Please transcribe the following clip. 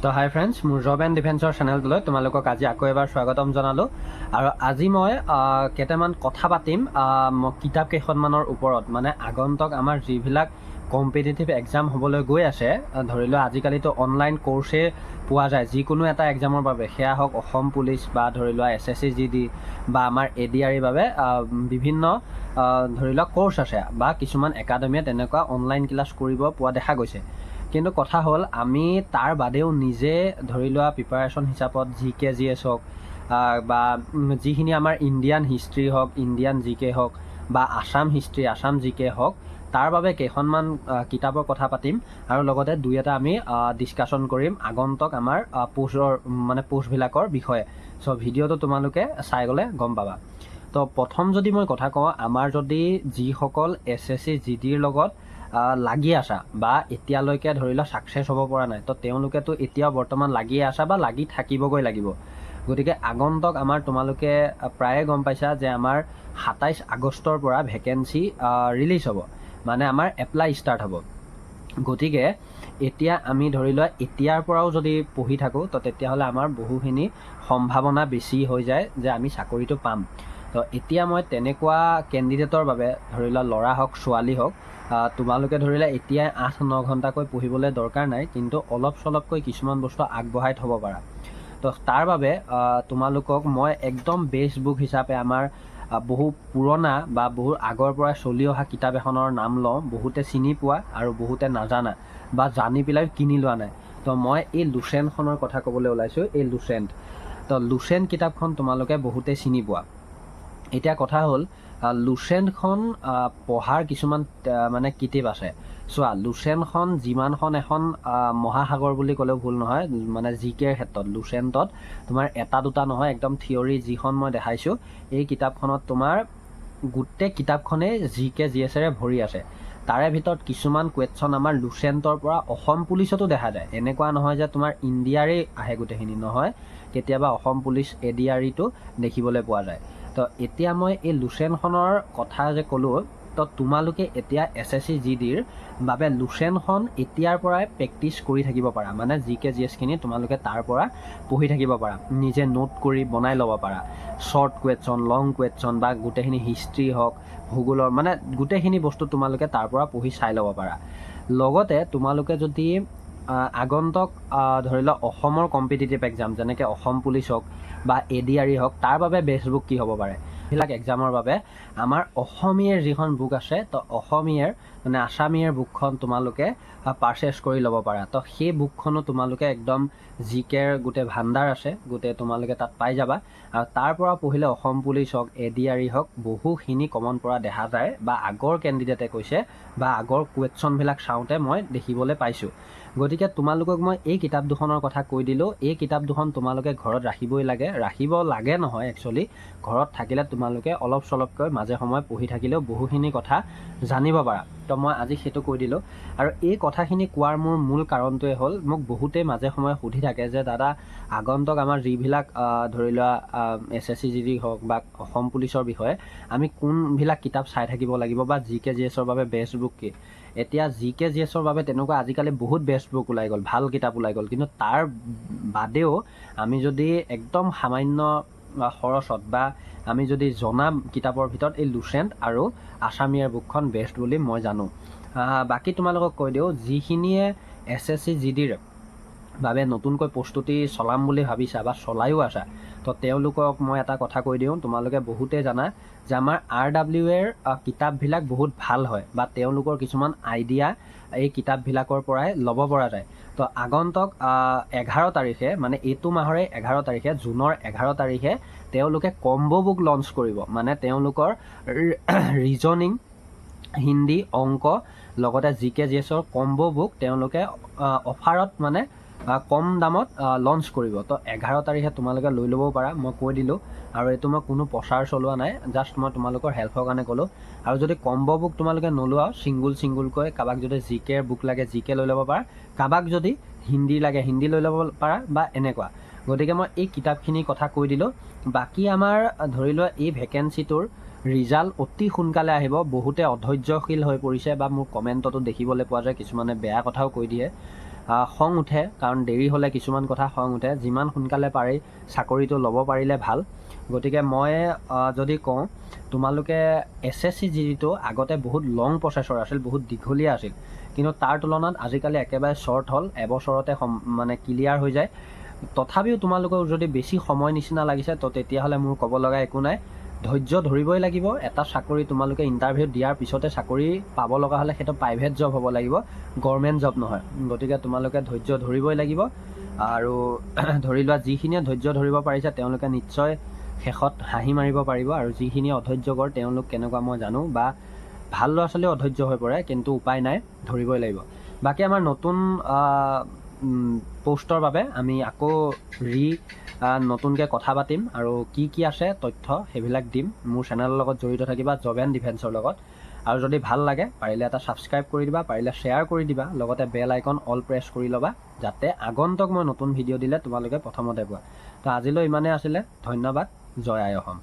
তো হাই ফ্ৰেণ্ডছ, মোৰ job and ডিফেন্সৰ চেনেলটোলৈ তোমালোকক আজি আকৌ এবাৰ স্বাগতম জনালোঁ। আৰু আজি মই কেইটামান কথা পাতিম কিতাপ কেইখনমানৰ ওপৰত। মানে আগন্তুক আমাৰ যিবিলাক কম্পিটিটিভ এক্সাম হ'বলৈ গৈ আছে, ধৰি লোৱা আজিকালিতো অনলাইন কোৰ্চেই পোৱা যায় যিকোনো এটা এক্সামৰ বাবে, সেয়া হওক অসম পুলিচ বা ধৰি লোৱা SSC GD বা আমাৰ ADREৰ বাবে বিভিন্ন ধৰি লোৱা কোৰ্চ আছে বা কিছুমান একাডেমিয়ে তেনেকুৱা অনলাইন ক্লাছ কৰিব পোৱা দেখা গৈছে। কিন্তু কথা হ'ল, আমি তাৰ বাদেও নিজে ধৰি লোৱা প্ৰিপাৰেশ্যন হিচাপত GK/GS হওক বা যিখিনি আমাৰ ইণ্ডিয়ান হিষ্ট্ৰী হওক, ইণ্ডিয়ান GK হওক বা আসাম হিষ্ট্ৰী, আসাম GK হওক, তাৰ বাবে কেইখনমান কিতাপৰ কথা পাতিম আৰু লগতে দুই এটা আমি ডিছকাশ্যন কৰিম আগন্তুক আমাৰ পোষ্টবিলাকৰ বিষয়ে। চ' ভিডিঅ'টো তোমালোকে চাই গ'লে গম পাবা। তো প্ৰথম যদি মই কথা কওঁ, আমাৰ যদি যিসকল SSC GDৰ লগত লাগি আছা বা এতিয়ালৈকে ধৰি লোৱা ছাকচেছ হ'ব পৰা নাই, তো তেওঁলোকেতো এতিয়াও বৰ্তমান লাগিয়ে আছা বা লাগি থাকিবগৈ লাগিব। গতিকে আগন্তুক আমাৰ তোমালোকে প্ৰায়ে গম পাইছা যে আমাৰ 27 আগষ্টৰ পৰা ভেকেঞ্চি ৰিলিজ হ'ব, মানে আমাৰ এপ্লাই ষ্টাৰ্ট হ'ব। গতিকে এতিয়া আমি ধৰি লোৱা এতিয়াৰ পৰাও যদি পঢ়ি থাকোঁ, তো তেতিয়াহ'লে আমাৰ বহুখিনি সম্ভাৱনা বেছি হৈ যায় যে আমি চাকৰিটো পাম। তো এতিয়া মই তেনেকুৱা কেণ্ডিডেটৰ বাবে ধৰি লোৱা ল'ৰা হওক ছোৱালী হওক, তোমালোকে ধৰিলে এতিয়াই 8-9 ঘণ্টাকৈ পঢ়িবলৈ দৰকাৰ নাই, কিন্তু অলপ চলপকৈ কিছুমান বস্তু আগবঢ়াই থ'ব পাৰা। তো তাৰ বাবে তোমালোকক মই একদম বেষ্ট বুক হিচাপে আমাৰ বহু পুৰণা বা বহু আগৰ পৰা চলি অহা কিতাপ এখনৰ নাম লওঁ। বহুতে চিনি পোৱা আৰু বহুতে নাজানা বা জানি পেলাই কিনি লোৱা নাই। তো মই এই লুচেণ্টখনৰ কথা ক'বলৈ ওলাইছোঁ, এই লুচেণ্ট। তো লুচেণ্ট কিতাপখন তোমালোকে বহুতে চিনি পোৱা। এতিয়া কথা হ'ল, লুচেণ্টখন পঢ়াৰ কিছুমান মানে কিতাপ আছে। চোৱা, লুচেণ্টখন যিমানখন এখন মহাসাগৰ বুলি ক'লেও ভুল নহয়, মানে GKৰ ক্ষেত্ৰত লুচেণ্টত তোমাৰ এটা দুটা নহয়, একদম থিয়ৰী যিখন মই দেখাইছোঁ, এই কিতাপখনত তোমাৰ গোটেই কিতাপখনেই GK/GSৰে ভৰি আছে। তাৰে ভিতৰত কিছুমান কুৱেশ্যন আমাৰ লুচেণ্টৰ পৰা অসম পুলিচতো দেখা যায়। এনেকুৱা নহয় যে তোমাৰ ইণ্ডিয়াৰেই আহে গোটেইখিনি, নহয়, কেতিয়াবা অসম পুলিচ ADREটো দেখিবলৈ পোৱা যায়। তো এতিয়া মই এই লুচেণ্টখনৰ কথা যে ক'লোঁ, তো তোমালোকে এতিয়া SSC GDৰ বাবে লুচেণ্টখন এতিয়াৰ পৰাই প্ৰেক্টিচ কৰি থাকিব পাৰা। মানে GK/GSখিনি তোমালোকে তাৰ পৰা পঢ়ি থাকিব পাৰা, নিজে নোট কৰি বনাই ল'ব পাৰা। শ্বৰ্ট কুৱেশ্যন, লং কুৱেশ্যন বা গোটেইখিনি হিষ্ট্ৰী হওক, ভূগোলৰ, মানে গোটেইখিনি বস্তু তোমালোকে তাৰ পৰা পঢ়ি চাই ল'ব পাৰা। লগতে তোমালোকে যদি আগন্তুক ধৰি লোৱা অসমৰ কম্পিটিটিভ এক্সাম যেনেকৈ অসম পুলিচ হওক বা ADRE হওক, তাৰ বাবে বেষ্ট বুক কি হ'ব পাৰে? এইবিলাক এক্সামৰ বাবে আমাৰ অসমীয়াৰ যিখন বুক আছে, তো অসমীয়াৰ মানে আছামীয়াৰ বুকখন তোমালোকে পাৰচেছ কৰি ল'ব পাৰা। তো সেই বুকখনো তোমালোকে একদম GKৰ গোটেই ভাণ্ডাৰ আছে, গোটেই তোমালোকে তাত পাই যাবা। আৰু তাৰ পৰা পঢ়িলে অসম পুলিচ হওক, ADRE হওক, বহুখিনি কমন পৰা দেখা যায় বা আগৰ কেণ্ডিডেটে কৈছে বা আগৰ কুৱেশ্যনবিলাক চাওঁতে মই দেখিবলৈ পাইছোঁ। গতিকে তোমালোকক মই এই কিতাপ দুখনৰ কথা কৈ দিলোঁ। এই কিতাপ দুখন তোমালোকে ঘৰত ৰাখিবই লাগে, ৰাখিব লাগে নহয়, একচুৱেলি ঘৰত থাকিলে তোমালোকে অলপ চলপকৈ মাজে সময়ে পঢ়ি থাকিলেও বহুখিনি কথা জানিব পাৰা। তো মই আজি সেইটো কৈ দিলোঁ। আৰু এই কথাখিনি কোৱাৰ মোৰ মূল কাৰণটোৱে হ'ল, মোক বহুতেই মাজে সময়ে সুধি থাকে যে দাদা, আগন্তুক আমাৰ যিবিলাক ধৰি লোৱা SSC GD হওক বা অসম পুলিচৰ বিষয়ে আমি কোনবিলাক কিতাপ চাই থাকিব লাগিব বা GK/GSৰ বাবে বেষ্ট বুক কি? এতিয়া GK/GSৰ বাবে তেনেকুৱা আজিকালি বহুত বেষ্ট বুক ওলাই গ'ল, ভাল কিতাপ ওলাই গ'ল। কিন্তু তাৰ বাদেও আমি যদি একদম সামান্য খৰচত বা আমি যদি জনা কিতাপৰ ভিতৰত এই লুচেণ্ট আৰু আছামীয়াৰ বুকখন বেষ্ট বুলি মই জানো। বাকী তোমালোকক কৈ দিওঁ, যিখিনিয়ে SSC GDৰ বাবে নতুনকৈ প্ৰস্তুতি চলাম বুলি ভাবিছা বা চলায়ো আছা, তো তেওঁলোকক মই এটা কথা কৈ দিওঁ। তোমালোকে বহুতেই জানা যে আমাৰ RWAৰ কিতাপবিলাক বহুত ভাল হয় বা তেওঁলোকৰ কিছুমান আইডিয়া এই কিতাপবিলাকৰ পৰাই ল'ব পৰা যায়। তো আগন্তুক 11 তাৰিখে, মানে এইটো মাহৰে 11 তাৰিখে, জুনৰ 11 তাৰিখে তেওঁলোকে কম্বো বুক লঞ্চ কৰিব। মানে তেওঁলোকৰ ৰিজনিং, হিন্দী, অংক লগতে GK/GSৰ কম্বো বুক তেওঁলোকে অফাৰত, মানে কম দামত লঞ্চ কৰিব। তো 11 তাৰিখে তোমালোকে লৈ ল'ব পাৰা, মই কৈ দিলোঁ। আৰু এইটো মই কোনো প্ৰচাৰ চলোৱা নাই, জাষ্ট মই তোমালোকৰ হেল্পৰ কাৰণে ক'লোঁ। আৰু যদি কম্বো বুক তোমালোকে নোলোৱা, ছিংগুলকৈ কাৰোবাক যদি GKৰ বুক লাগে GK লৈ ল'ব পাৰা, কাৰোবাক যদি হিন্দী লাগে হিন্দী লৈ ল'ব পাৰা বা এনেকুৱা। গতিকে মই এই কিতাপখিনিৰ কথা কৈ দিলোঁ। বাকী আমাৰ ধৰি লোৱা এই ভেকেঞ্চিটোৰ ৰিজাল্ট অতি সোনকালে আহিব। বহুতে অধৈৰ্যশীল হৈ পৰিছে বা মোৰ কমেণ্টতো দেখিবলৈ পোৱা যায়, কিছুমানে বেয়া কথাও কৈ দিয়ে। খং উঠে, কাৰণ দেৰি হ'লে কিছুমান কথা খং উঠে। যিমান সোনকালে পাৰি চাকৰিটো ল'ব পাৰিলে ভাল। গতিকে মই যদি কওঁ, তোমালোকে SSC যিটো আগতে বহুত লং প্ৰচেছৰ আছিল, বহুত দীঘলীয়া আছিল, কিন্তু তাৰ তুলনাত আজিকালি একেবাৰে শ্বৰ্ট হ'ল, এবছৰতে মানে ক্লিয়াৰ হৈ যায়। তথাপিও তোমালোকক যদি বেছি সময় নিচিনা লাগিছে, তো তেতিয়াহ'লে মোৰ ক'ব লগা একো নাই, ধৈৰ্য ধৰিবই লাগিব। এটা চাকৰি তোমালোকে ইণ্টাৰভিউ দিয়াৰ পিছতে চাকৰি পাব লগা হ'লে সেইটো প্ৰাইভেট জব হ'ব লাগিব, গভৰ্ণমেণ্ট জব নহয়। গতিকে তোমালোকে ধৈৰ্য ধৰিবই লাগিব। আৰু ধৰি লোৱা, যিখিনিয়ে ধৈৰ্য ধৰিব পাৰিছে তেওঁলোকে নিশ্চয় শেষত হাঁহি মাৰিব পাৰিব, আৰু যিখিনি অধৈৰ্যকৰ তেওঁলোক কেনেকুৱা মই জানো, বা ভাল ল'ৰা ছোৱালীও অধৈৰ্য হৈ পৰে, কিন্তু উপায় নাই, ধৰিবই লাগিব। বাকী আমাৰ নতুন প'ষ্টৰ বাবে আমি আকৌ নতুনকৈ কথা পাতিম, আৰু কি আছে তথ্য সেইবিলাক দিম। মোৰ চেনেলৰ লগত জড়িত থাকিবা, জব এণ্ড ডিফেন্সৰ লগত। আৰু যদি ভাল লাগে পাৰিলে এটা ছাবস্ক্ৰাইব কৰি দিবা, পাৰিলে শ্বেয়াৰ কৰি দিবা, লগতে বেল আইকন অল প্ৰেছ কৰি ল'বা, যাতে আগন্তুক মই নতুন ভিডিঅ' দিলে তোমালোকে প্ৰথমতে পোৱা। তো আজিলৈ ইমানেই আছিলে। ধন্যবাদ। জয় আই অসম।